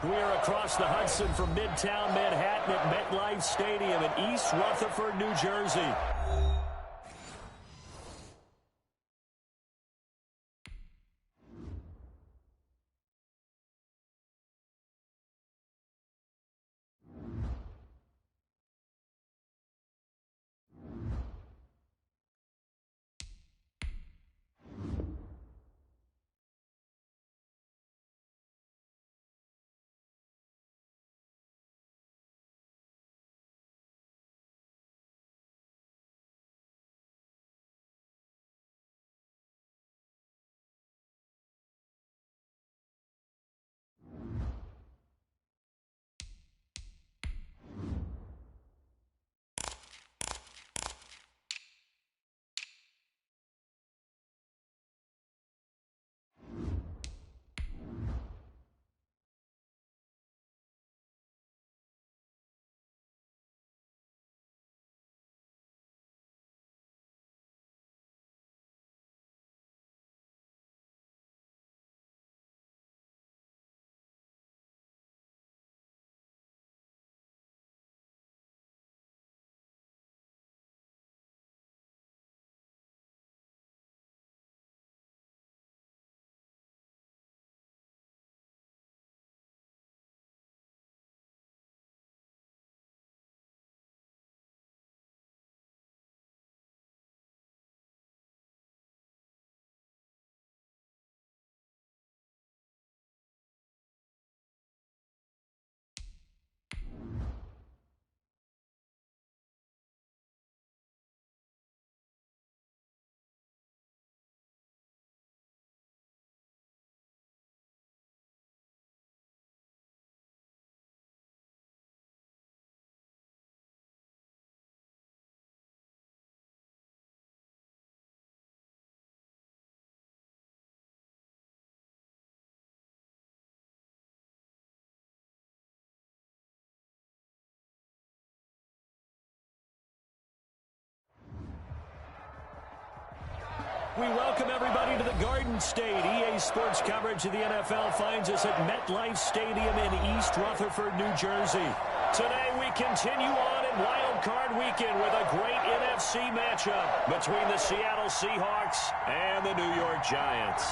We're across the Hudson from Midtown Manhattan at MetLife Stadium in East Rutherford, New Jersey. We welcome everybody to the Garden State. EA Sports coverage of the NFL finds us at MetLife Stadium in East Rutherford, New Jersey. Today we continue on in Wild Card Weekend with a great NFC matchup between the Seattle Seahawks and the New York Giants.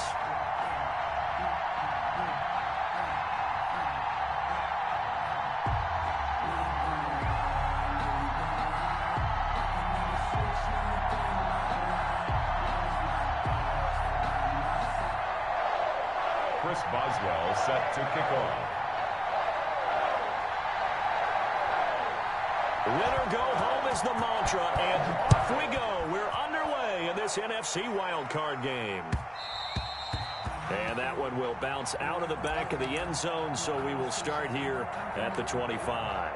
Chris Boswell set to kick off. Winner go home is the mantra, and off we go. We're underway in this NFC wildcard game. And that one will bounce out of the back of the end zone, so we will start here at the 25.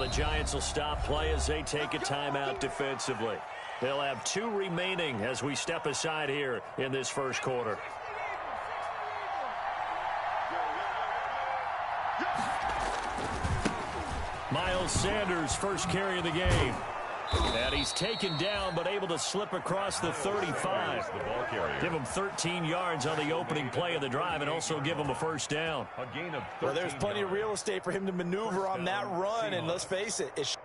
the Giants will stop play as they take a timeout defensively. They'll have 2 remaining as we step aside here in this first quarter. Miles Sanders, first carry of the game. And he's taken down, but able to slip across the 35. Give him 13 yards on the opening play of the drive and also give him a first down. Well, there's plenty of real estate for him to maneuver on that run, and let's face it, it's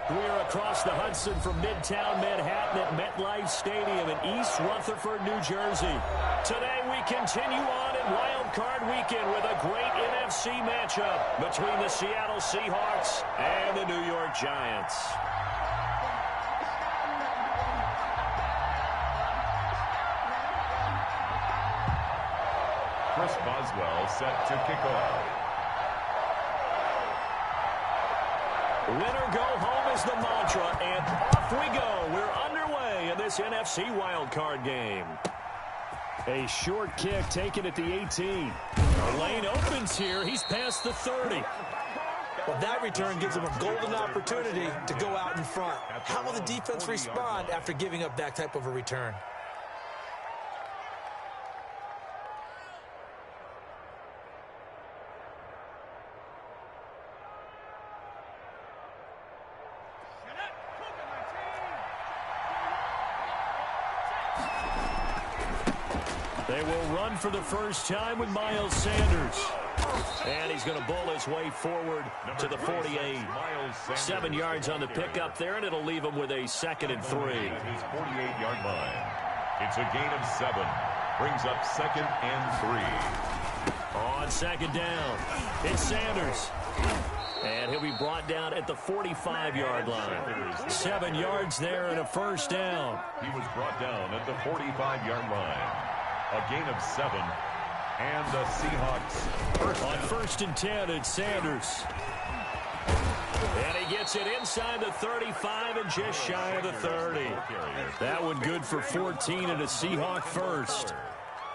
We're across the Hudson from Midtown Manhattan at MetLife Stadium in East Rutherford, New Jersey. Today we continue on in Wild Card Weekend with a great NFC matchup between the Seattle Seahawks and the New York Giants. Chris Boswell set to kick off. Winner go home is the mantra, and off we go. We're underway in this NFC wildcard game. A short kick taken at the 18. The lane opens here. He's past the 30. Well, that return gives him a golden opportunity to go out in front. How will the defense respond after giving up that type of a return? They will run for the first time with Miles Sanders. And he's going to bull his way forward to the 48. 7 yards on the pickup there, and it'll leave him with a 2nd and 3. His 48-yard line. It's a gain of 7. Brings up 2nd and 3. On 2nd down, it's Sanders. And he'll be brought down at the 45-yard line. 7 yards there and a first down. He was brought down at the 45-yard line. A gain of 7. And the Seahawks on 1st and 10, it's Sanders. And he gets it inside the 35 and just shy of the 30. That one good for 14 and a Seahawk first.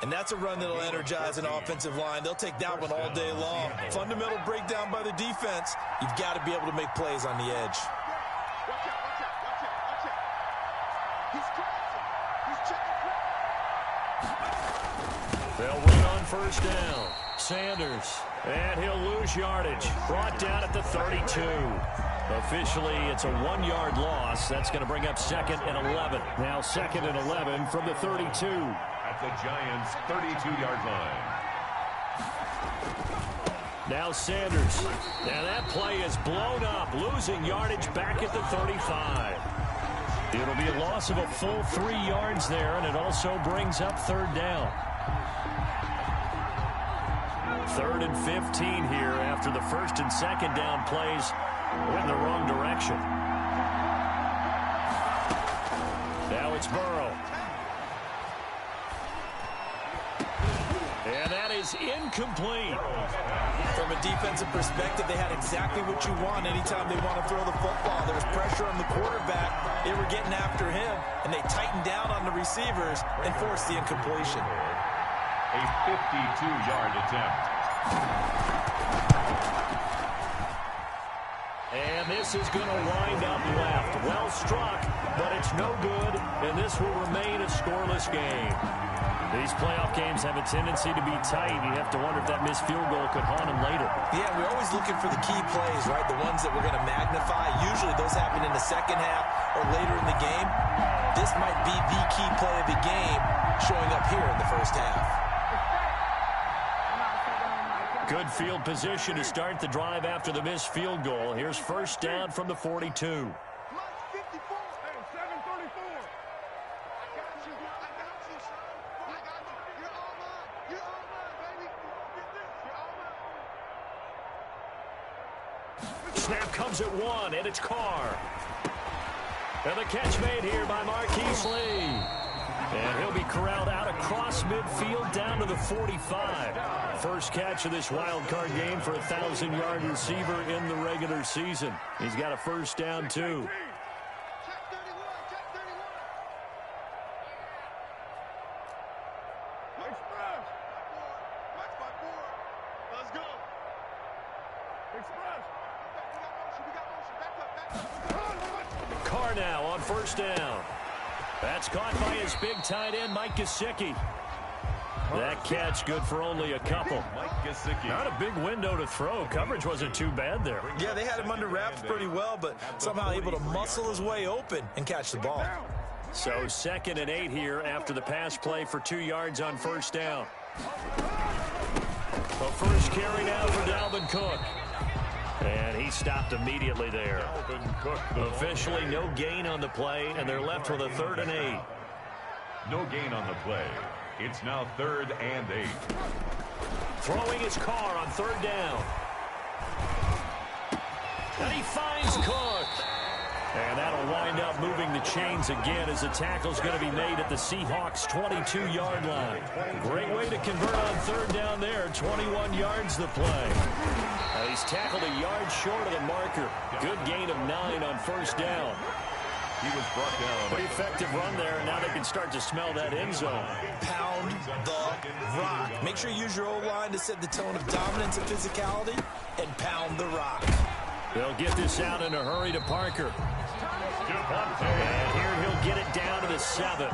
And that's a run that'll energize an offensive line. They'll take that one all day long. Fundamental breakdown by the defense. You've got to be able to make plays on the edge. They'll run on 1st down. Sanders. And he'll lose yardage. Brought down at the 32. Officially, it's a 1-yard loss. That's going to bring up 2nd and 11. Now 2nd and 11 from the 32. At the Giants' 32-yard line. Now Sanders. Now that play is blown up. Losing yardage back at the 35. It'll be a loss of a full 3 yards there, and it also brings up 3rd down. 3rd and 15 here after the 1st and 2nd down plays went in the wrong direction. Now it's Burrow. And that is incomplete. From a defensive perspective, they had exactly what you want anytime they want to throw the football. There was pressure on the quarterback. They were getting after him, and they tightened down on the receivers and forced the incompletion. A 52-yard attempt. And this is going to wind up left. Well struck, but it's no good, and this will remain a scoreless game. These playoff games have a tendency to be tight. You have to wonder if that missed field goal could haunt them later. Yeah, we're always looking for the key plays, right? The ones that we're going to magnify. Usually those happen in the second half or later in the game. This might be the key play of the game showing up here in the first half. Good field position to start the drive after the missed field goal. Here's 1st down from the 42. Snap comes at 1, and it's Carr. And the catch made here by Marquise Lee. And he'll be corralled out across midfield down to the 45. First catch of this wild card game for a 1,000-yard receiver in the regular season. He's got a first down, too. Carr now on 1st down. That's caught by his big tight end, Mike Gesicki. That catch good for only a couple. Not a big window to throw. Coverage wasn't too bad there. Yeah, they had him under wraps pretty well, but somehow able to muscle his way open and catch the ball. So 2nd and 8 here after the pass play for 2 yards on 1st down. A first carry now for Dalvin Cook. And he stopped immediately there. Officially no gain on the play, and they're left with a 3rd and 8. No gain on the play. It's now 3rd and 8. Throwing his car on 3rd down. And he finds Cook. And that'll wind up moving the chains again as the tackle's going to be made at the Seahawks' 22-yard line. Great way to convert on 3rd down there. 21 yards the play. He's tackled a yard short of the marker. Good gain of 9 on 1st down. He was brought down. Pretty effective run there, and now they can start to smell that end zone. Pound the rock. Make sure you use your O-line to set the tone of dominance and physicality, and pound the rock. They'll get this out in a hurry to Parker. And here he'll get it down to the 7.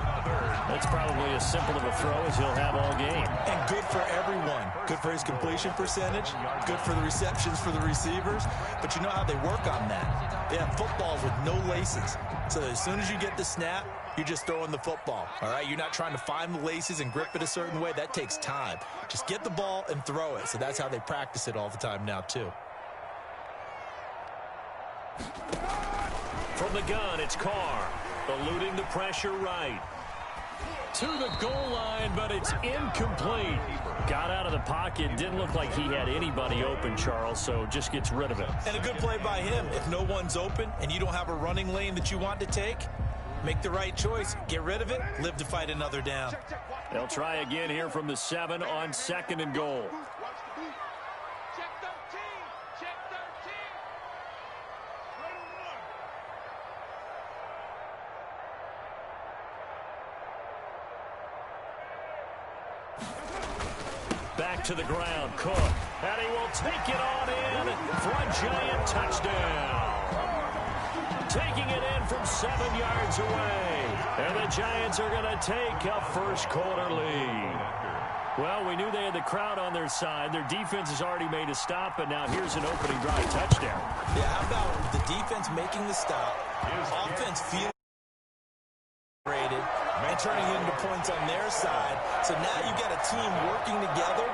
That's probably as simple of a throw as he'll have all game. And good for everyone. Good for his completion percentage. Good for the receptions for the receivers. But you know how they work on that. They have footballs with no laces. So as soon as you get the snap, you're just throwing the football. All right? You're not trying to find the laces and grip it a certain way. That takes time. Just get the ball and throw it. So that's how they practice it all the time now, too. From the gun, it's Carr, eluding the pressure right. To the goal line, but it's incomplete. Got out of the pocket. Didn't look like he had anybody open, Charles, so just gets rid of it. And a good play by him. If no one's open and you don't have a running lane that you want to take, make the right choice. Get rid of it. Live to fight another down. They'll try again here from the 7 on 2nd and goal. Back to the ground, Cook. And he will take it on in for a giant touchdown. Taking it in from 7 yards away. And the Giants are going to take a first-quarter lead. Well, we knew they had the crowd on their side. Their defense has already made a stop, but now here's an opening drive touchdown. Yeah, how about the defense making the stop, offense feeling rated, and turning it into points on their side. So now you got a team working together,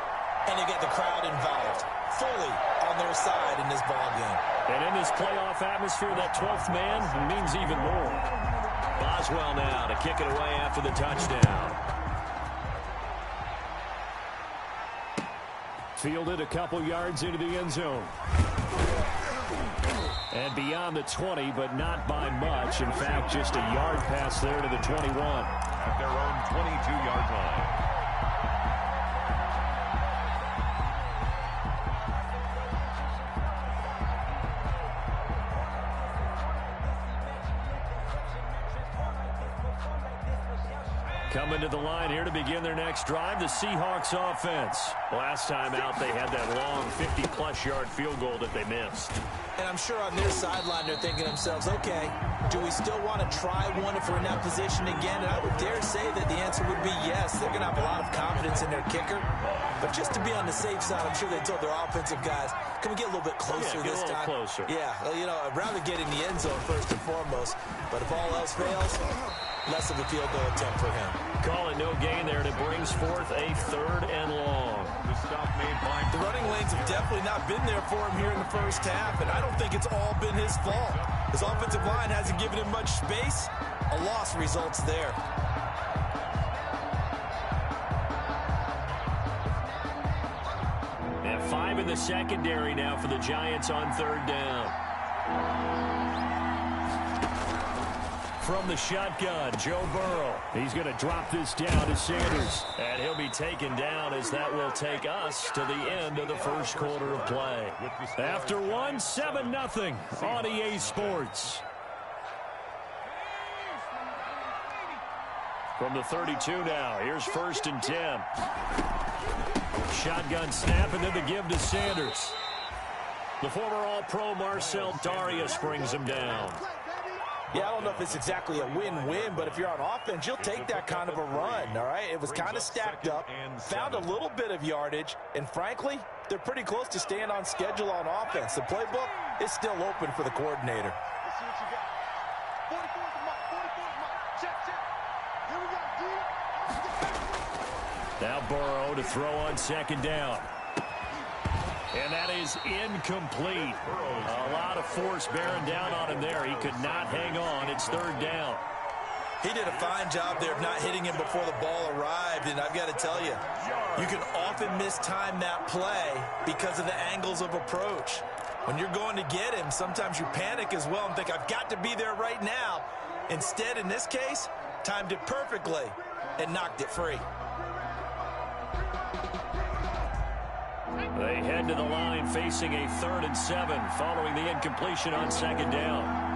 and you get the crowd involved fully on their side in this ball game. And in this playoff atmosphere, that 12th man means even more. Boswell now to kick it away after the touchdown. Fielded a couple yards into the end zone. And beyond the 20, but not by much. In fact, just a yard pass there to the 21. At their own 22-yard line. Coming to the line here to begin their next drive, the Seahawks offense. Last time out, they had that long 50-plus yard field goal that they missed. And I'm sure on their sideline they're thinking to themselves, okay, do we still want to try one if we're in that position again? And I would dare say that the answer would be yes. They're going to have a lot of confidence in their kicker. But just to be on the safe side, I'm sure they told their offensive guys, can we get a little bit closer this time? Closer. Yeah, well, you know, I'd rather get in the end zone first and foremost. But if all else fails, less of a field goal attempt for him. Call it no gain there, and it brings forth a 3rd and long. The stop made by The running lanes have definitely not been there for him here in the first half, and I don't think it's all been his fault. His offensive line hasn't given him much space. A loss results there. And 5 in the secondary now for the Giants on 3rd down. From the shotgun, Joe Burrow. He's going to drop this down to Sanders. And he'll be taken down as that will take us to the end of the first quarter of play. After one, 7-0 on EA Sports. From the 32 now, here's 1st and 10. Shotgun snap and then the give to Sanders. The former All-Pro Marcel Darius brings him down. Yeah, I don't know if it's exactly a win-win, but if you're on offense, you'll take that kind of a run, all right? It was kind of stacked up, found a little bit of yardage, and frankly, they're pretty close to staying on schedule on offense. The playbook is still open for the coordinator. Now Burrow to throw on 2nd down. And that is incomplete. A lot of force bearing down on him there. He could not hang on. It's third down. He did a fine job there of not hitting him before the ball arrived, and I've got to tell you, you can often mistime that play because of the angles of approach. When you're going to get him, sometimes you panic as well and think, I've got to be there right now. Instead, in this case, timed it perfectly and knocked it free. They head to the line facing a 3rd and 7 following the incompletion on 2nd down.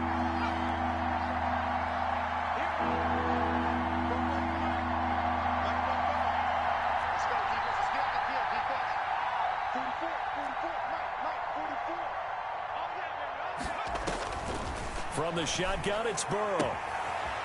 From the shotgun, it's Burrow.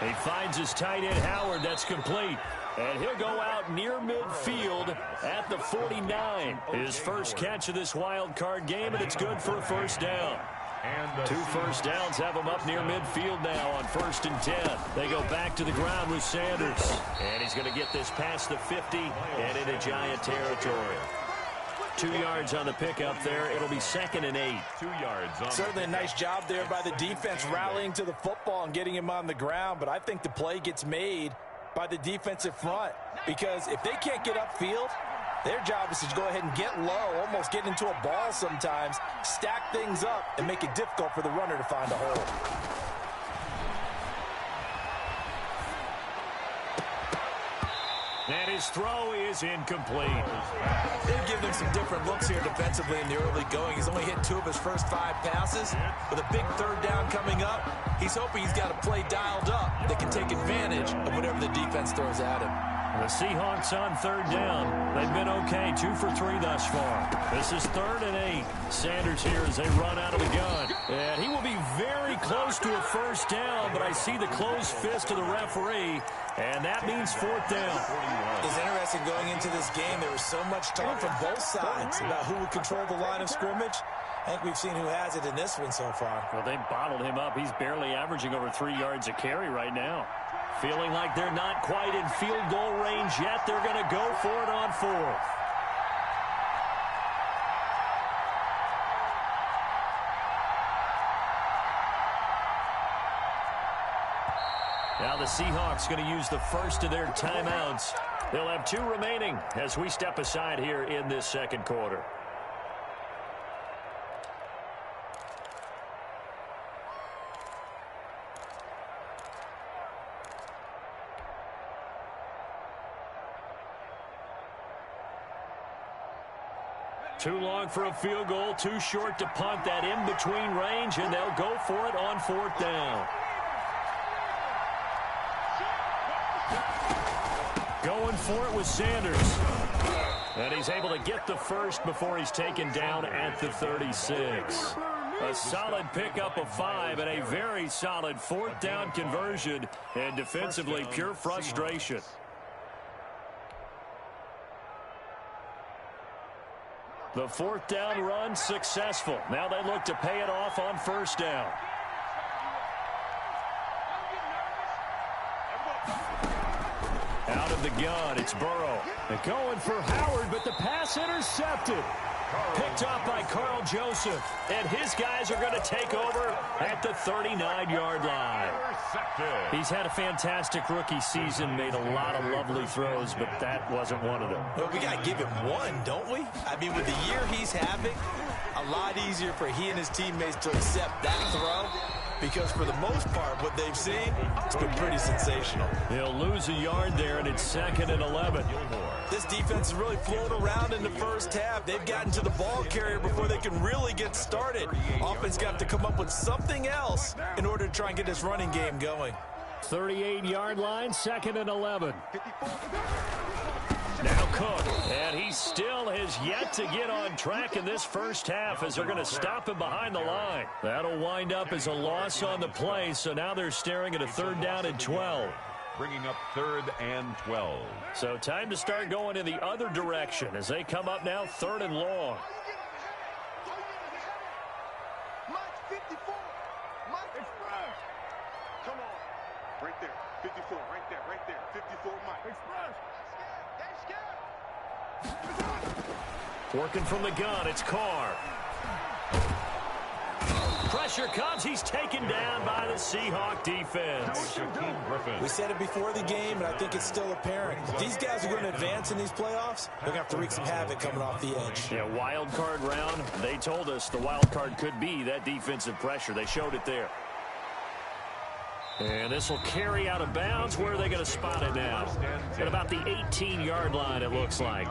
He finds his tight end, Howard. That's complete. And he'll go out near midfield at the 49. His first catch of this wild card game, and it's good for a first down. And 2 first downs have him up near midfield now on 1st and 10. They go back to the ground with Sanders. And he's going to get this past the 50 and into Giant territory. 2 yards on the pickup there. It'll be 2nd and 8. 2 yards. Certainly a nice job there by the defense rallying to the football and getting him on the ground. But I think the play gets made by the defensive front, because if they can't get upfield, their job is to go ahead and get low, almost get into a ball sometimes, stack things up, and make it difficult for the runner to find a hole. And his throw is incomplete. They've given him some different looks here defensively in the early going. He's only hit 2 of his first 5 passes. With a big 3rd down coming up, he's hoping he's got a play dialed up that can take advantage of whatever the defense throws at him. The Seahawks on 3rd down. They've been okay, 2 for 3 thus far. This is 3rd and 8. Sanders here as they run out of the gun. And he will be very close to a first down, but I see the closed fist of the referee, and that means 4th down. It's interesting going into this game. There was so much talk from both sides about who would control the line of scrimmage. I think we've seen who has it in this one so far. Well, they bottled him up. He's barely averaging over 3 yards a carry right now. Feeling like they're not quite in field goal range yet. They're going to go for it on 4th. Now the Seahawks going to use the first of their timeouts. They'll have 2 remaining as we step aside here in this 2nd quarter. Too long for a field goal, too short to punt. That in-between range, and they'll go for it on 4th down. Going for it with Sanders. And he's able to get the first before he's taken down at the 36. A solid pickup of 5 and a very solid 4th down conversion. And defensively, pure frustration. The 4th down run successful. Now they look to pay it off on 1st down. Out of the gun, it's Burrow. They're going for Howard, but the pass intercepted. Picked up by Carl Joseph. And his guys are going to take over at the 39-yard line. He's had a fantastic rookie season, made a lot of lovely throws, but that wasn't one of them. Well, we got to give him one, don't we? I mean, with the year he's having, a lot easier for he and his teammates to accept that throw, because for the most part, what they've seen, it's been pretty sensational. He'll lose a yard there, and it's 2nd and 11. This defense is really flown around in the first half. They've gotten to the ball carrier before they can really get started. Offense got to come up with something else in order to try and get this running game going. 38-yard line, 2nd and 11. Now Cook, and he still has yet to get on track in this first half as they're going to stop him behind the line. That'll wind up as a loss on the play, so now they're staring at a 3rd down and 12. Bringing up 3rd and 12. So time to start going in the other direction as they come up now 3rd and long. Come on. Right there. 54. Right there. Right there. 54, Mike. Express. Working from the gun, it's Carr. Pressure comes. He's taken down by the Seahawk defense. We said it before the game, and I think it's still apparent. If these guys are going to advance in these playoffs, they're going to have to wreak some havoc coming off the edge. Yeah, wild card round. They told us the wild card could be that defensive pressure. They showed it there. And this will carry out of bounds. Where are they going to spot it now? At about the 18-yard line, it looks like.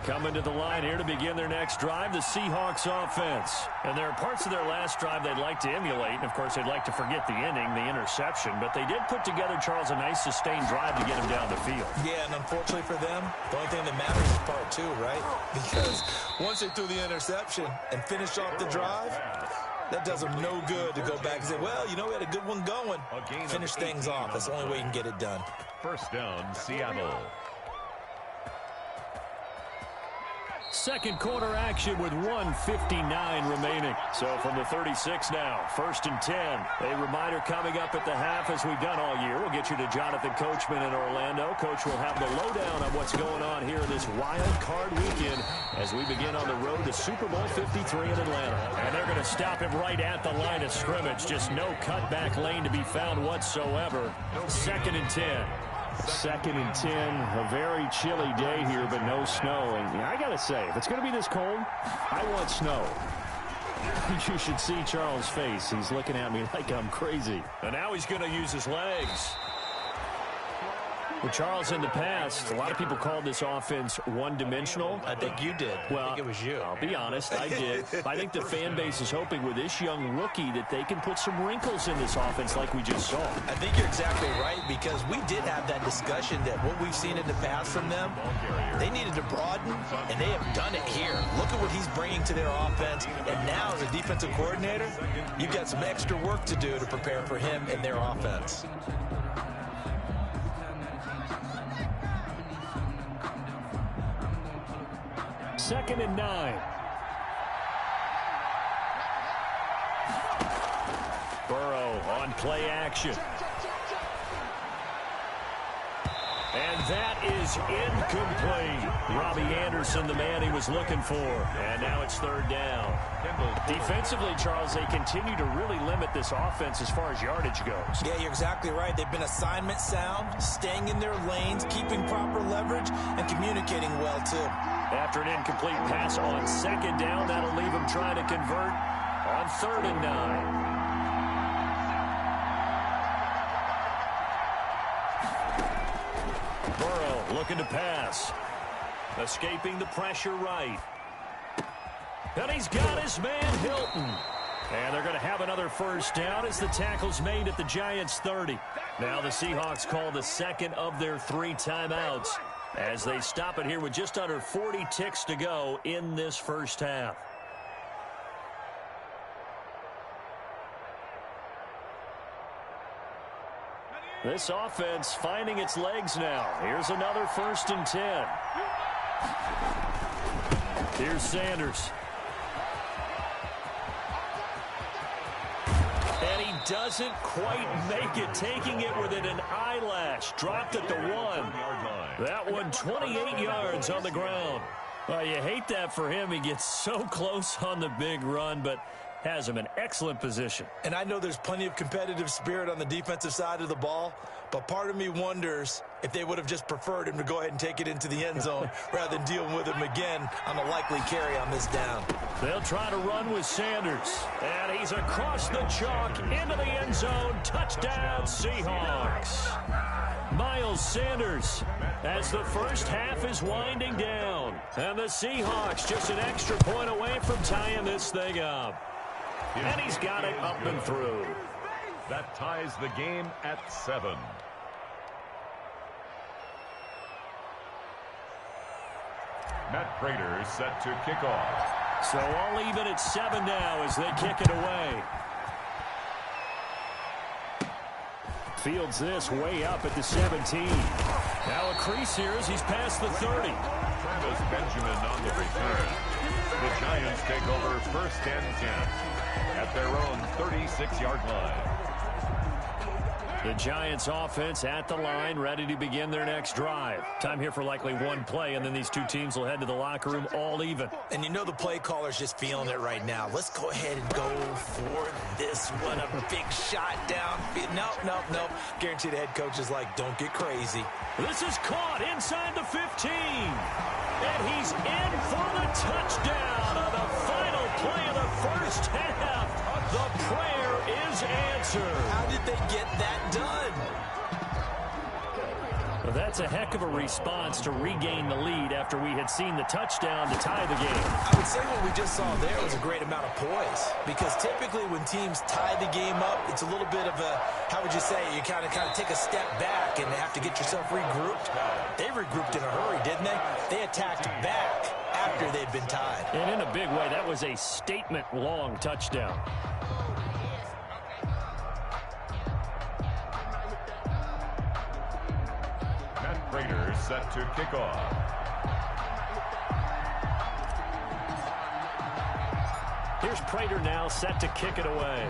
Coming to the line here to begin their next drive, the Seahawks offense. And there are parts of their last drive they'd like to emulate. And, of course, they'd like to forget the inning, the interception. But they did put together, Charles, a nice sustained drive to get him down the field. Yeah, and unfortunately for them, the only thing that matters is part two, right? Because once they threw the interception and finished off the drive, that does them no good to go back and say, well, you know, we had a good one going. Finish things off. That's the only way you can get it done. First down, Seattle. Second quarter action with 1:59 remaining. So from the 36 now, 1st and 10. A reminder coming up at the half, as we've done all year. We'll get you to Jonathan Coachman in Orlando. Coach will have the lowdown on what's going on here in this wild card weekend as we begin on the road to Super Bowl 53 in Atlanta. And they're going to stop him right at the line of scrimmage. Just no cutback lane to be found whatsoever. 2nd and 10. 2nd and 10, a very chilly day here, but no snow. And I got to say, if it's going to be this cold, I want snow. You should see Charles' face. He's looking at me like I'm crazy. And now he's going to use his legs. With Charles in the past, a lot of people called this offense one-dimensional. I think you did. Well, I think it was you. I'll be honest, I did. I think the fan base is hoping with this young rookie that they can put some wrinkles in this offense like we just saw. I think you're exactly right, because we did have that discussion that what we've seen in the past from them, they needed to broaden, and they have done it here. Look at what he's bringing to their offense, and now as a defensive coordinator, you've got some extra work to do to prepare for him and their offense. Second and 9. Burrow on play action. And that is incomplete. Robbie Anderson, the man he was looking for. And now it's 3rd down. Defensively, Charles, they continue to really limit this offense as far as yardage goes. Yeah, you're exactly right. They've been assignment sound, staying in their lanes, keeping proper leverage, and communicating well, too. After an incomplete pass on 2nd down, that'll leave him trying to convert on 3rd and 9. Burrow looking to pass. Escaping the pressure right. And he's got his man Hilton. And they're going to have another 1st down as the tackle's made at the Giants' 30. Now the Seahawks call the 2nd of their 3 timeouts as they stop it here with just under 40 ticks to go in this 1st half. This offense finding its legs now. Here's another 1st and 10. Here's Sanders. And he doesn't quite make it, taking it within an eyelash. Dropped at the 1. That one 28 yards on the ground. Well, you hate that for him. He gets so close on the big run, but has him in excellent position. And I know there's plenty of competitive spirit on the defensive side of the ball, but part of me wonders if they would have just preferred him to go ahead and take it into the end zone rather than dealing with him again on a likely carry on this down. They'll try to run with Sanders. And he's across the chalk into the end zone. Touchdown, Seahawks. Miles Sanders as the 1st half is winding down. And the Seahawks just an extra point away from tying this thing up. And he's got it up and through. That ties the game at 7. Matt Prater set to kick off. So all even at 7 now as they kick it away. Fields this way up at the 17. Now a crease here as he's past the 30. Travis Benjamin on the return. The Giants take over 1st and 10 at their own 36-yard line. The Giants offense at the line, ready to begin their next drive. Time here for likely one play, and then these two teams will head to the locker room all even. And you know the play caller's just feeling it right now. Let's go ahead and go for this one. A big shot down. Nope. Guarantee the head coach is like, don't get crazy. This is caught inside the 15. And he's in for the touchdown on the final play of the first half. The prayer is answered. How did they get that done? Well, that's a heck of a response to regain the lead after we had seen the touchdown to tie the game. I would say what we just saw there was a great amount of poise, because typically when teams tie the game up, it's a little bit of a, how would you say, you kind of take a step back and have to get yourself regrouped. They regrouped in a hurry, didn't they? They attacked back after they'd been tied. And in a big way, that was a statement-long touchdown. Raiders set to kick off. Here's Prater now set to kick it away.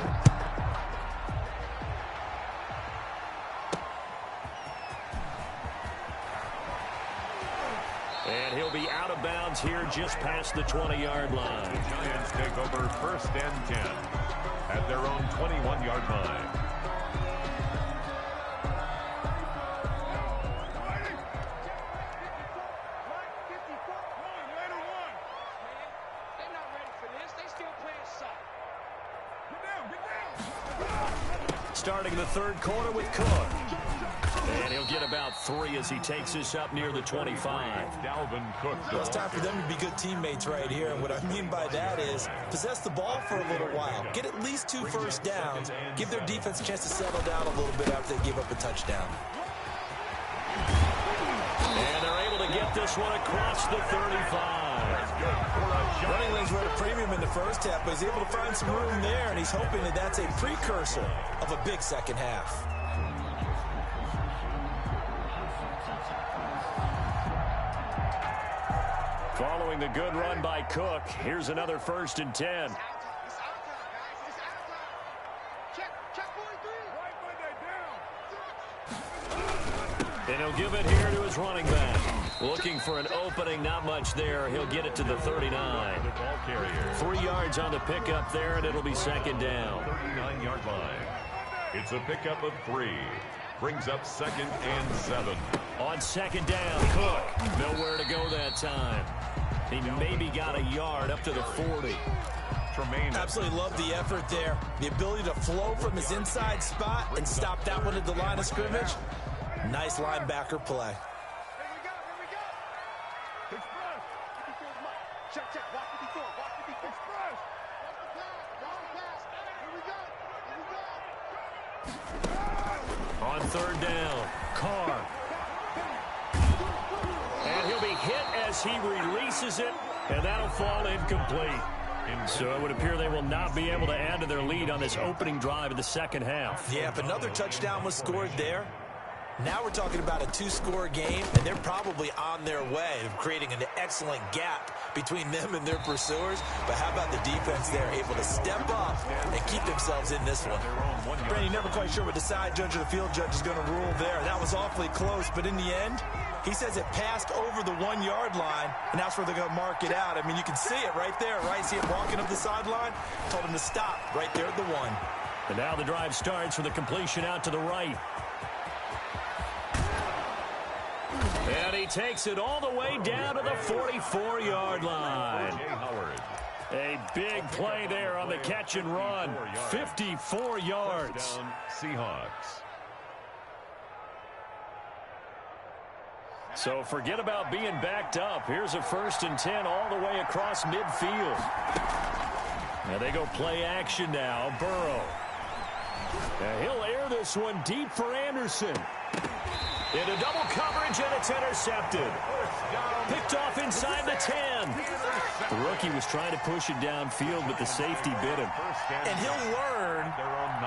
And he'll be out of bounds here just past the 20-yard line. The Giants take over 1st and 10 at their own 21-yard line. Starting the third quarter with Cook. And he'll get about 3 as he takes this up near the 25. Dalvin Cook. Well, it's time for them to be good teammates right here. And what I mean by that is possess the ball for a little while. Get at least 2 first downs. Give their defense a chance to settle down a little bit after they give up a touchdown. And they're able to get this one across the 35. Running lanes were at a premium in the first half, but he's able to find some room there, and he's hoping that that's a precursor of a big second half. Following the good run by Cook, here's another 1st and 10. And he'll give it here to his running back. Looking for an opening, not much there. He'll get it to the 39. 3 yards on the pickup there, and it'll be 2nd down. 39-yard line. It's a pickup of 3. Brings up 2nd and 7. On 2nd down, Cook. Nowhere to go that time. He maybe got a yard up to the 40. Tremaine. Absolutely love the effort there. The ability to flow from his inside spot and stop that one at the line of scrimmage. Nice linebacker play. On 3rd down, Carr. And he'll be hit as he releases it, and that'll fall incomplete. So it would appear they will not be able to add to their lead on this opening drive of the second half. Yeah, if another touchdown was scored there, now we're talking about a 2-score game, and they're probably on their way of creating an excellent gap between them and their pursuers. But how about the defense there, able to step up and keep themselves in this one? Brandon, you're never quite sure what the side judge or the field judge is going to rule there. That was awfully close, but in the end, he says it passed over the 1-yard line, and that's where they're going to mark it out. I mean, you can see it right there, right? See it walking up the sideline? Told him to stop right there at the 1. And now the drive starts with a completion out to the right. And he takes it all the way down to the 44-yard line. A big play there on the catch and run. 54 yards. Seahawks. So forget about being backed up. Here's a 1st and 10 all the way across midfield. Now they go play action now. Burrow. Now he'll air this one deep for Anderson. Into double coverage, and it's intercepted. Picked off inside the 10. The rookie was trying to push it downfield, but the safety bit him. And he'll learn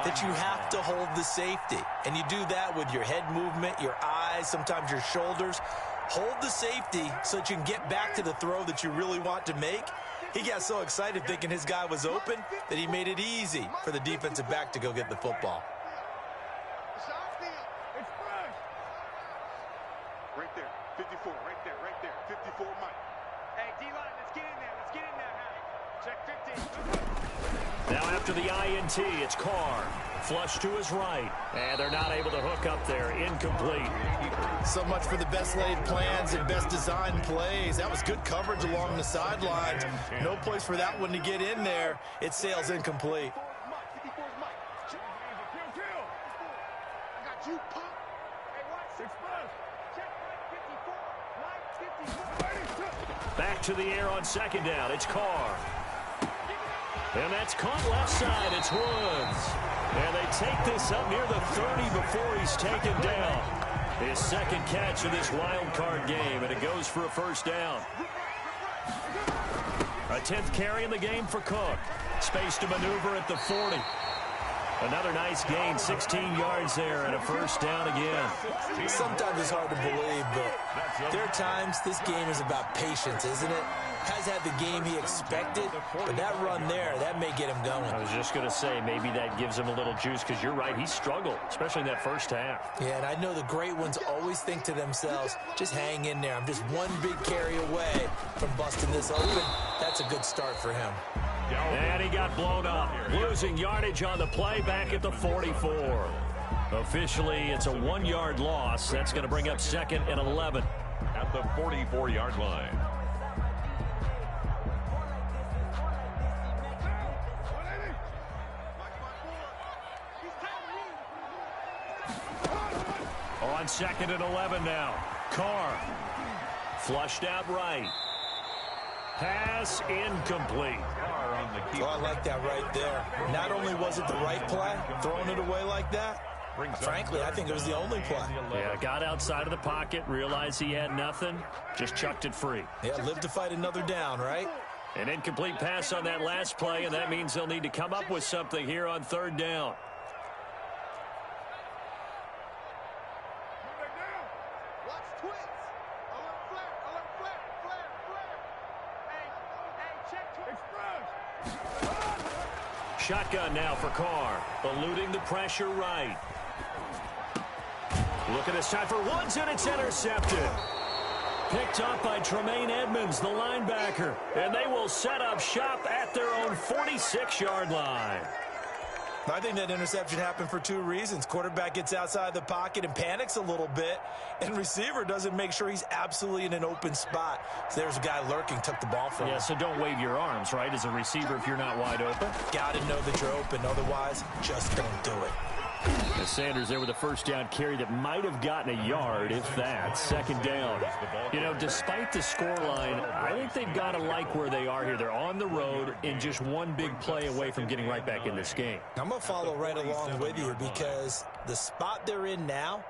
that you have to hold the safety. And you do that with your head movement, your eyes, sometimes your shoulders. Hold the safety so that you can get back to the throw that you really want to make. He got so excited thinking his guy was open that he made it easy for the defensive back to go get the football. 54, right there, 54 Mike. Hey, D-line, let's get in there. Let's get in there, Harry. Check 15. Now after the INT, it's Carr. Flush to his right. And they're not able to hook up there. Incomplete. So much for the best laid plans and best designed plays. That was good coverage along the sidelines. No place for that one to get in there. It sails incomplete. 54 Mike. I got you, punk. Hey, watch 6 plus. Check right 54. Mike 54. Back to the air on second down. It's Carr. And that's caught left side. It's Woods. And they take this up near the 30 before he's taken down. His second catch of this wild card game, and it goes for a first down. A 10th carry in the game for Cook. Space to maneuver at the 40. Another nice gain, 16 yards there, and a first down again. Sometimes it's hard to believe, but there are times this game is about patience, isn't it? Has had the game he expected, but that run there, that may get him going. I was just going to say, maybe that gives him a little juice, because you're right, he struggled, especially in that first half. Yeah, and I know the great ones always think to themselves, just hang in there. I'm just one big carry away from busting this open. That's a good start for him. And he got blown up, losing yardage on the play back at the 44. Officially, it's a 1-yard loss. That's going to bring up 2nd and 11. At the 44-yard line. On 2nd and 11 now. Carr flushed out right. Pass incomplete. Oh, I like that right there. Not only was it the right play, throwing it away like that, frankly, I think it was the only play. Yeah, got outside of the pocket, realized he had nothing, just chucked it free. Yeah, live to fight another down, right? An incomplete pass on that last play, and that means they'll need to come up with something here on 3rd down. Watch twins. Alert flare, alert flare, flare, flare. Hey, check 12. Shotgun now for Carr, eluding the pressure right. Look at this time for Woods, and it's intercepted. Picked up by Tremaine Edmonds, the linebacker, and they will set up shop at their own 46-yard line. I think that interception happened for 2 reasons. Quarterback gets outside the pocket and panics a little bit, and receiver doesn't make sure he's absolutely in an open spot. So there's a guy lurking, took the ball from him. Yeah, so don't wave your arms, right, as a receiver if you're not wide open. Got to know that you're open. Otherwise, just don't do it. And Sanders there with a first down carry that might have gotten a yard, if that. 2nd down. You know, despite the scoreline, I think they've got to like where they are here. They're on the road and just one big play away from getting right back in this game. I'm going to follow right along with you because the spot they're in now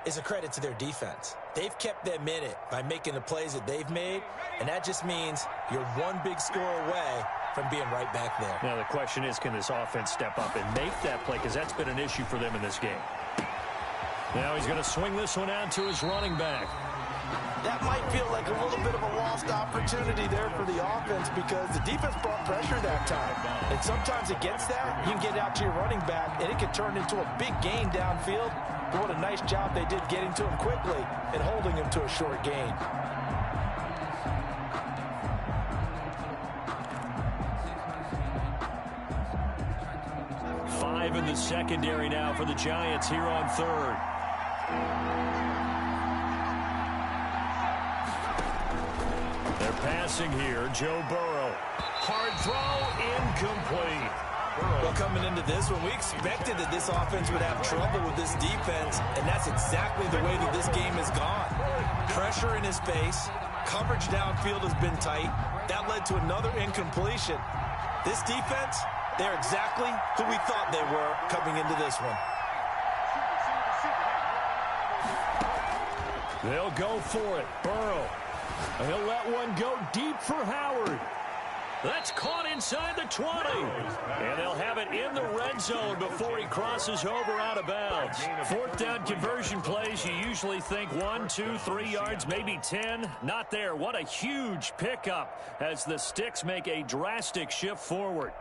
is a credit to their defense. They've kept them in it by making the plays that they've made, and that just means you're one big score away from being right back there. Now the question is, can this offense step up and make that play, because that's been an issue for them in this game. Now he's going to swing this one out to his running back. That might feel like a little bit of a lost opportunity there for the offense because the defense brought pressure that time. And sometimes against that, you can get out to your running back, and it can turn into a big gain downfield. But what a nice job they did getting to him quickly and holding him to a short gain. Five in the secondary now for the Giants here on 3rd. They're passing here. Joe Burrow. Hard throw, incomplete. Well, coming into this one, we expected that this offense would have trouble with this defense, and that's exactly the way that this game has gone. Pressure in his face. Coverage downfield has been tight. That led to another incompletion. This defense, they're exactly who we thought they were coming into this one. They'll go for it. Burrow. He'll let one go deep for Howard. That's caught inside the 20. And they'll have it in the red zone before he crosses over out of bounds. 4th down conversion plays, you usually think 1, 2, 3 yards, maybe 10. Not there. What a huge pickup as the Sticks make a drastic shift forward.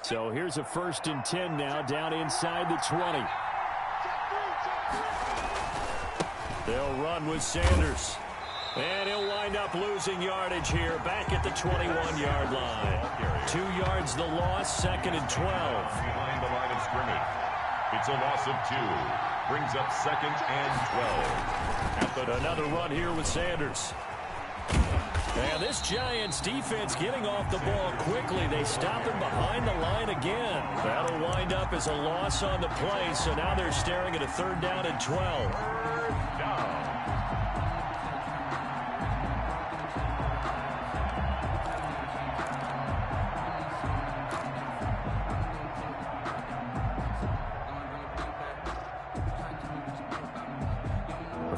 So here's a 1st and 10 now, down inside the 20. They'll run with Sanders. And he'll wind up losing yardage here, back at the 21-yard line. 2 yards the loss, 2nd and 12. Behind the line of scrimmage. It's a loss of 2. Brings up 2nd and 12. Another run here with Sanders. And this Giants defense getting off the ball quickly. They stop him behind the line again. That'll wind up as a loss on the play, so now they're staring at a 3rd down and 12. Down.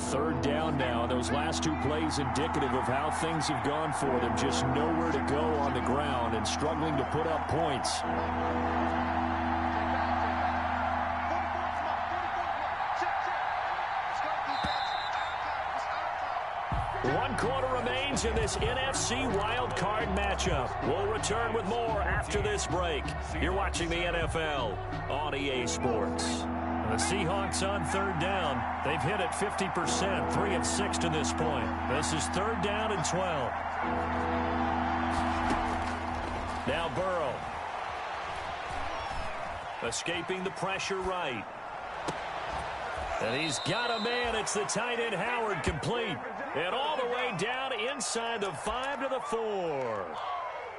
Third down now. Those last 2 plays indicative of how things have gone for them. Just nowhere to go on the ground and struggling to put up points. 1 quarter remains in this NFC wild card matchup. We'll return with more after this break. You're watching the NFL on EA Sports. The Seahawks on 3rd down. They've hit it 50%, 3 of 6 to this point. This is 3rd down and 12. Now Burrow. Escaping the pressure right. And he's got a man. It's the tight end Howard, complete. And all the way down inside the 5 to the 4.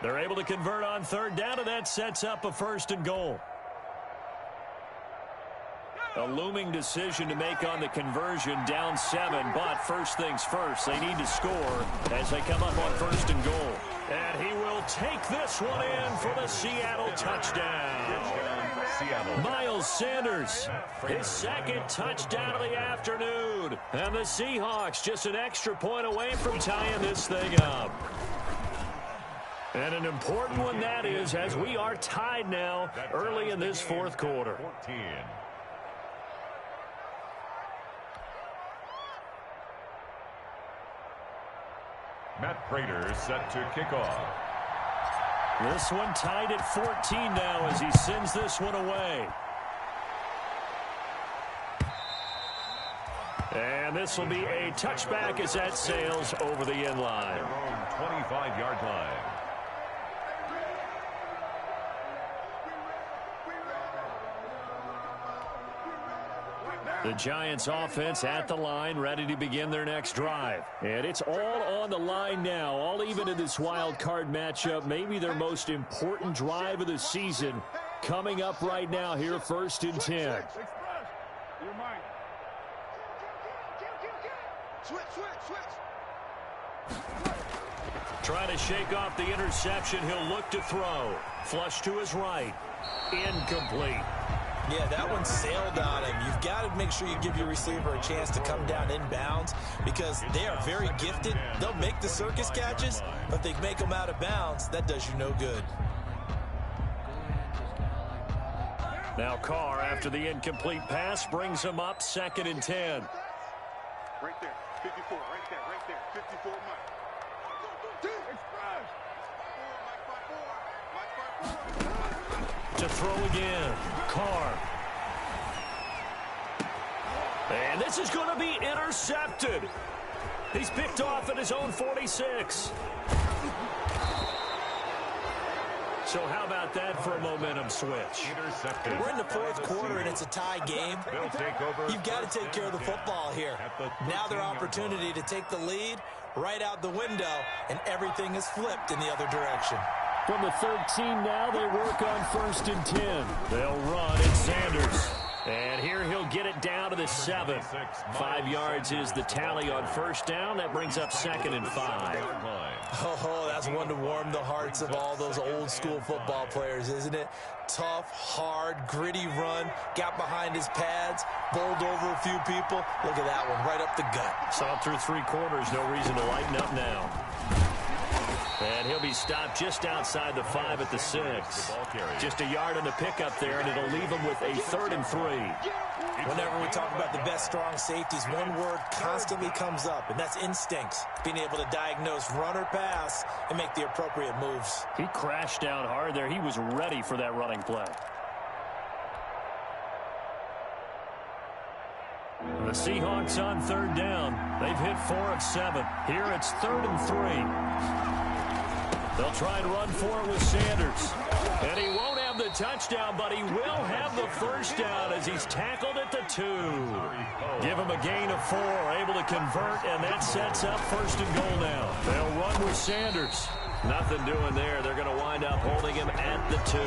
They're able to convert on 3rd down, and that sets up a 1st and goal. A looming decision to make on the conversion, down 7, but first things first, they need to score as they come up on 1st and goal. And he will take this one in for the Seattle touchdown. Miles Sanders, his 2nd touchdown of the afternoon. And the Seahawks just an extra point away from tying this thing up. And an important one that is, as we are tied now early in this 4th quarter. 14. Matt Prater set to kick off. This one tied at 14 now as he sends this one away. And this will be a touchback as that sails over the end line. Their own 25-yard line. The Giants offense at the line, ready to begin their next drive. And it's all on the line now, all even in this wild card matchup. Maybe their most important drive of the season coming up right now here, 1st and 10. Trying to shake off the interception. He'll look to throw. Flush to his right. Incomplete. Yeah, that one sailed on him. You've got to make sure you give your receiver a chance to come down inbounds because they are very gifted. They'll make the circus catches, but if they make them out of bounds, that does you no good. Now Carr, after the incomplete pass, brings him up 2nd and 10. Right there, 54, right there, 54, Mike. To throw again, Carr. And this is going to be intercepted. He's picked off at his own 46. So how about that for a momentum switch? Intercepted. We're in the 4th quarter, and it's a tie game. They'll take over. You've got to take care of the football here. Now their opportunity to take the lead right out the window, and everything is flipped in the other direction. From the 13 now, they work on 1st and 10. They'll run, it's Sanders. And here he'll get it down to the 7. 5 yards is the tally on 1st down. That brings up 2nd and 5. Oh, that's one to warm the hearts of all those old school football players, isn't it? Tough, hard, gritty run. Got behind his pads, bowled over a few people. Look at that one, right up the gut. Saw through 3 quarters, no reason to lighten up now. And he'll be stopped just outside the 5 at the 6. Just a yard on the pickup there, and it'll leave him with a 3rd and 3. Whenever we talk about the best strong safeties, one word constantly comes up, and that's instincts. Being able to diagnose run or pass and make the appropriate moves. He crashed down hard there. He was ready for that running play. The Seahawks on 3rd down. They've hit 4 of 7. Here it's 3rd and 3. They'll try and run for it with Sanders. And he won't have the touchdown, but he will have the first down as he's tackled at the 2. Give him a gain of 4, able to convert, and that sets up 1st and goal now. They'll run with Sanders. Nothing doing there. They're going to wind up holding him at the 2.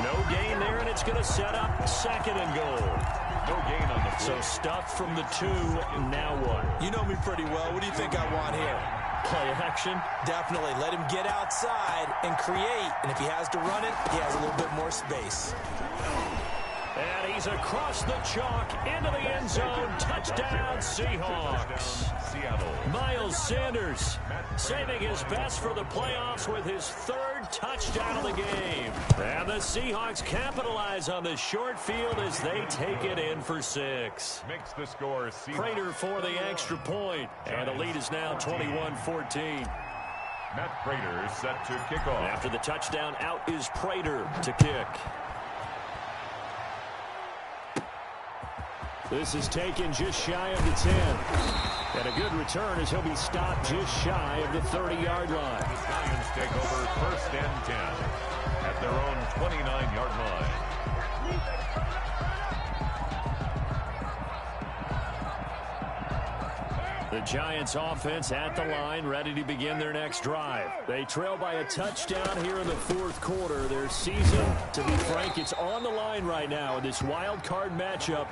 No gain there, and it's going to set up 2nd and goal. No gain on the play. So stuffed from the 2, now what? You know me pretty well. What do you think I want here? Play action? Definitely. Let him get outside and create. And if he has to run it, he has a little bit more space. And he's across the chalk into the end zone. Touchdown, Seahawks. Seattle. Miles Sanders saving his best for the playoffs with his 3rd touchdown of the game. And the Seahawks capitalize on the short field as they take it in for 6. Makes the score Seahawks. Prater for the extra point. And the lead is now 21-14. Matt Prater is set to kick off. After the touchdown, out is Prater to kick. This is taken just shy of the 10. And a good return as he'll be stopped just shy of the 30-yard line. The Lions take over 1st and 10 at their own 29-yard line. The Giants offense at the line, ready to begin their next drive. They trail by a touchdown here in the 4th quarter. Their season, to be frank, it's on the line right now in this wild card matchup.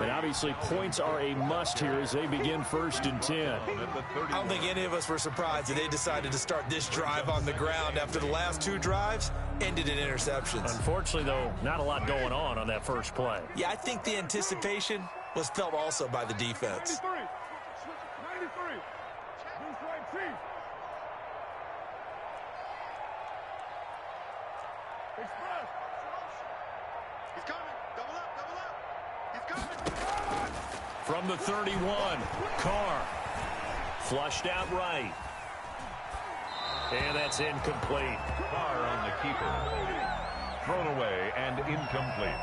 And obviously points are a must here as they begin 1st and 10. I don't think any of us were surprised that they decided to start this drive on the ground after the last 2 drives ended in interceptions. Unfortunately, though, not a lot going on that first play. Yeah, I think the anticipation was felt also by the defense. 93. Blue stripe team. Express. He's coming. Double up, double up. He's coming. From the 31, Carr. Flushed out right. And that's incomplete. Carr on the keeper. Thrown away and incomplete.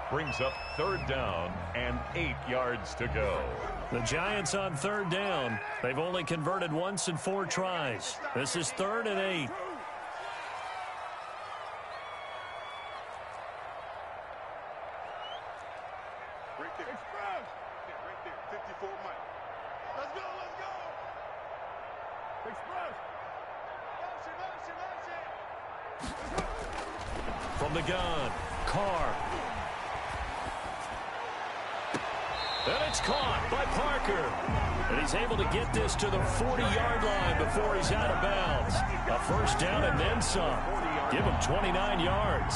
Brings up 3rd down and 8 yards to go. The Giants on 3rd down. They've only converted once in 4 tries. This is 3rd and 8. Right there. Express. Yeah, right there. 54 Mike. Let's go, let's go. Express. Motion. From the gun, Carr. And it's caught by Parker. And he's able to get this to the 40-yard line before he's out of bounds. A 1st down and then some. Give him 29 yards.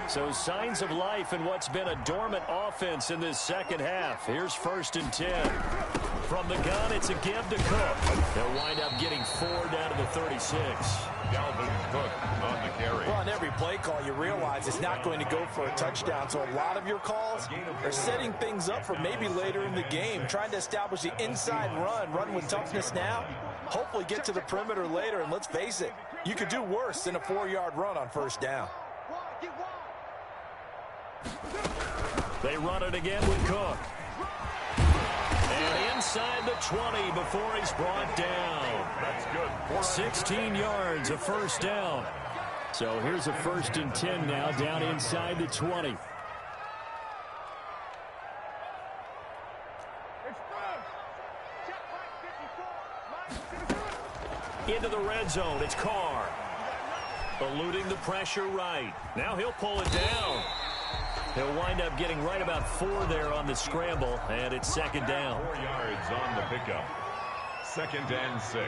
So signs of life in what's been a dormant offense in this 2nd half. Here's 1st and 10. From the gun, it's a give to Cook. They'll wind up getting 4 down to the 36. Dalvin Cook on the carry. Well, on every play call, you realize it's not going to go for a touchdown. So a lot of your calls are setting things up for maybe later in the game, trying to establish the inside run with toughness now, hopefully get to the perimeter later. And let's face it, you could do worse than a 4-yard run on 1st down. They run it again with Cook. And inside the 20 before he's brought down. That's good. 16 yards, a 1st down. So here's a 1st and 10 now, down inside the 20. Into the red zone, it's Carr. Eluding the pressure right. Now he'll pull it down. He'll wind up getting right about 4 there on the scramble, and it's 2nd down. 4 yards on the pickup. 2nd and 6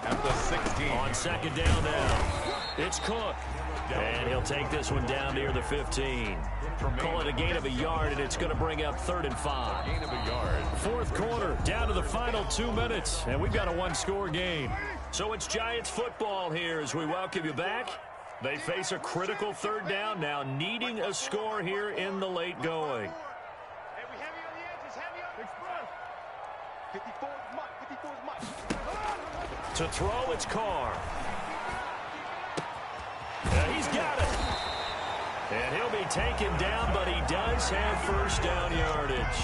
at the 16. On 2nd down now, it's Cook. And he'll take this one down near the 15. Call it a gain of a yard, and it's going to bring up 3rd and 5. Gain of a yard. 4th quarter, down to the final 2 minutes, and we've got a one-score game. So it's Giants football here as we welcome you back. They face a critical 3rd down now, needing a score here in the late going. Hey, we heavy on the edges, heavy on the front. 54 is Mike, 54 is Mike. To throw, it's Carr. He's got it. And he'll be taken down, but he does have 1st down yardage.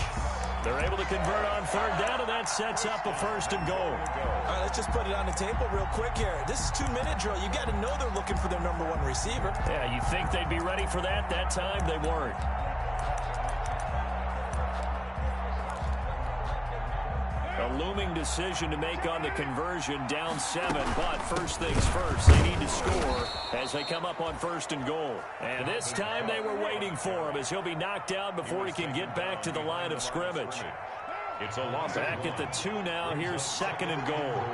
They're able to convert on 3rd down, and that sets up a 1st and goal. All right, let's just put it on the table real quick here. This is 2-minute drill. You got to know they're looking for their number 1 receiver. Yeah, you think they'd be ready for that? That time they weren't. A looming decision to make on the conversion, down 7, but first things first, they need to score as they come up on 1st and goal. And this time they were waiting for him as he'll be knocked down before he can get back to the line of scrimmage. It's a loss. Back at the 2 now, here's 2nd and goal.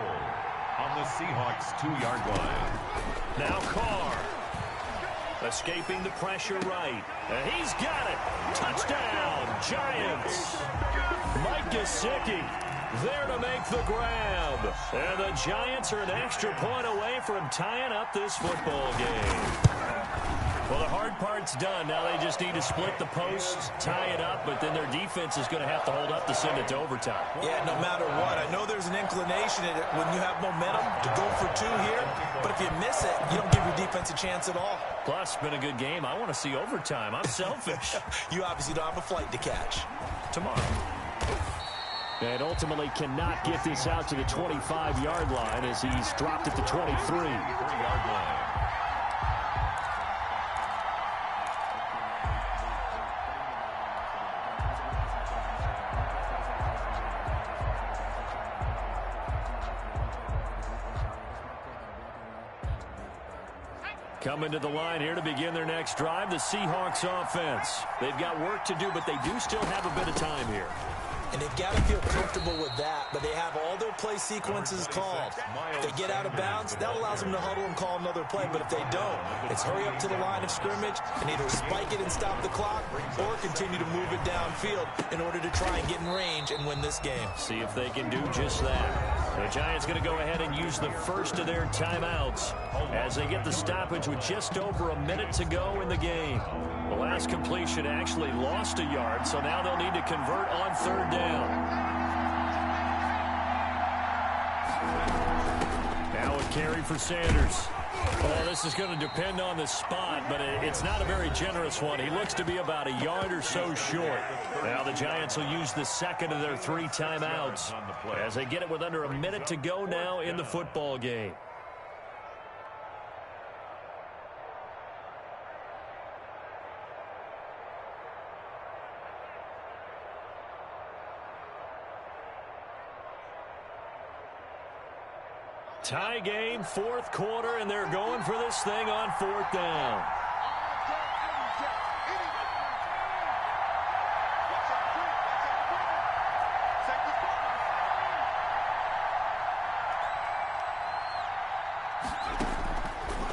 On the Seahawks 2-yard line. Now Carr. Escaping the pressure right. And he's got it. Touchdown, Giants. Mike Gesicki there to make the grab. And the Giants are an extra point away from tying up this football game. Well, the hard part's done. Now they just need to split the posts, tie it up, but then their defense is going to have to hold up to send it to overtime. Yeah, no matter what. I know there's an inclination in it when you have momentum to go for 2 here, but if you miss it, you don't give your defense a chance at all. Plus, it's been a good game. I want to see overtime. I'm selfish. You obviously don't have a flight to catch. Tomorrow. And ultimately cannot get this out to the 25-yard line as he's dropped at the 23. 3-yard line. Coming to the line here to begin their next drive, the Seahawks offense. They've got work to do, but they do still have a bit of time here. And they've got to feel comfortable with that, but they have all their play sequences called. If they get out of bounds, that allows them to huddle and call another play, but if they don't, it's hurry up to the line of scrimmage and either spike it and stop the clock or continue to move it downfield in order to try and get in range and win this game. See if they can do just that. The Giants going to go ahead and use the first of their timeouts as they get the stoppage with just over a minute to go in the game. The last completion actually lost a yard, so now they'll need to convert on 3rd down. Now a carry for Sanders. Well, this is going to depend on the spot, but it's not a very generous one. He looks to be about a yard or so short. Now the Giants will use the 2nd of their 3 timeouts as they get it with under a minute to go now in the football game. Tie game, 4th quarter, and they're going for this thing on 4th down.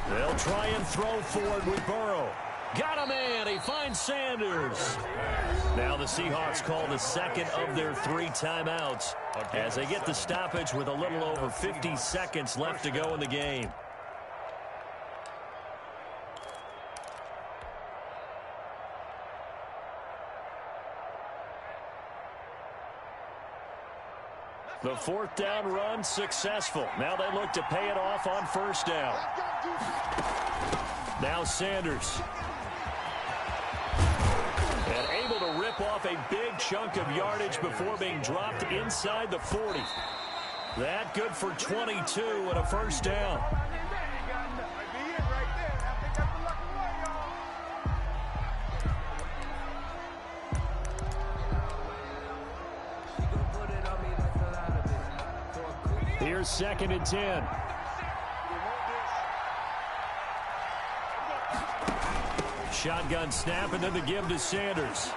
They'll try and throw forward with Burrow. Got a man. He finds Sanders. Now the Seahawks call the 2nd of their 3 timeouts as they get the stoppage with a little over 50 seconds left to go in the game. The 4th down run successful. Now they look to pay it off on 1st down. Now Sanders. And able to rip off a big chunk of yardage before being dropped inside the 40. That good for 22 and a 1st down. Here's 2nd and 10. Shotgun snap and then the give to Sanders.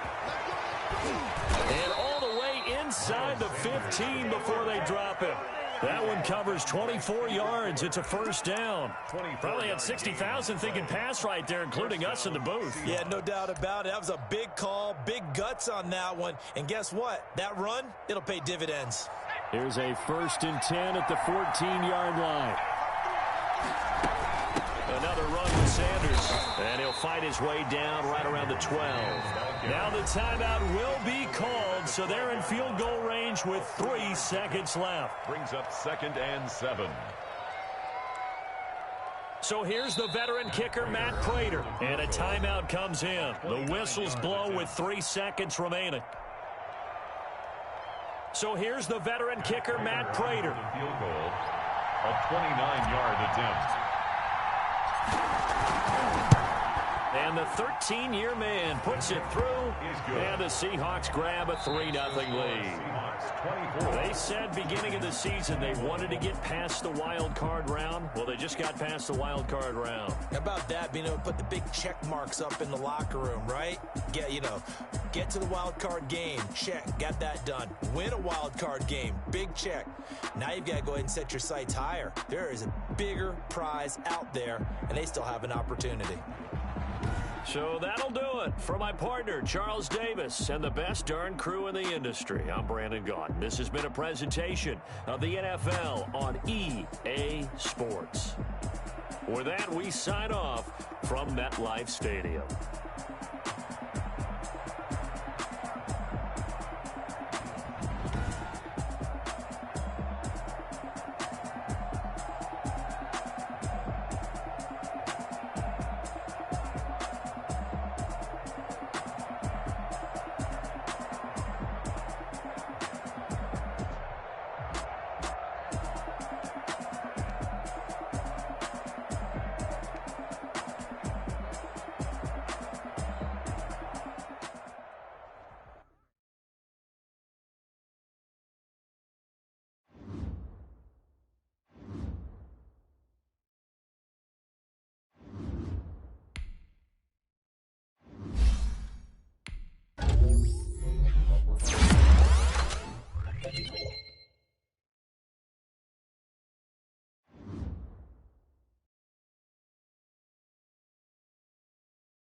And all the way inside the 15 before they drop him. That one covers 24 yards. It's a first down. Probably had 60,000 thinking pass right there, including us in the booth. Yeah, no doubt about it. That was a big call, big guts on that one. And guess what? That run, it'll pay dividends. Here's a 1st and 10 at the 14-yard line. Another run with Sanders. And he'll fight his way down right around the 12. Now the timeout will be called, so they're in field goal range with 3 seconds left. Brings up 2nd and 7. So here's the veteran kicker, Matt Prater. And a timeout comes in. The whistles blow with 3 seconds remaining. So here's the veteran kicker, Matt Prater. Field goal, a 29-yard attempt. And the 13-year man puts it through, and the Seahawks grab a 3-0 lead. They said beginning of the season they wanted to get past the wild card round. Well, they just got past the wild card round. How about that, being able to put the big check marks up in the locker room, right? Get to the wild card game. Check. Got that done. Win a wild card game. Big check. Now you've got to go ahead and set your sights higher. There is a bigger prize out there, and they still have an opportunity. So that'll do it for my partner, Charles Davis, and the best darn crew in the industry. I'm Brandon Gaudin. This has been a presentation of the NFL on EA Sports. With that, we sign off from MetLife Stadium.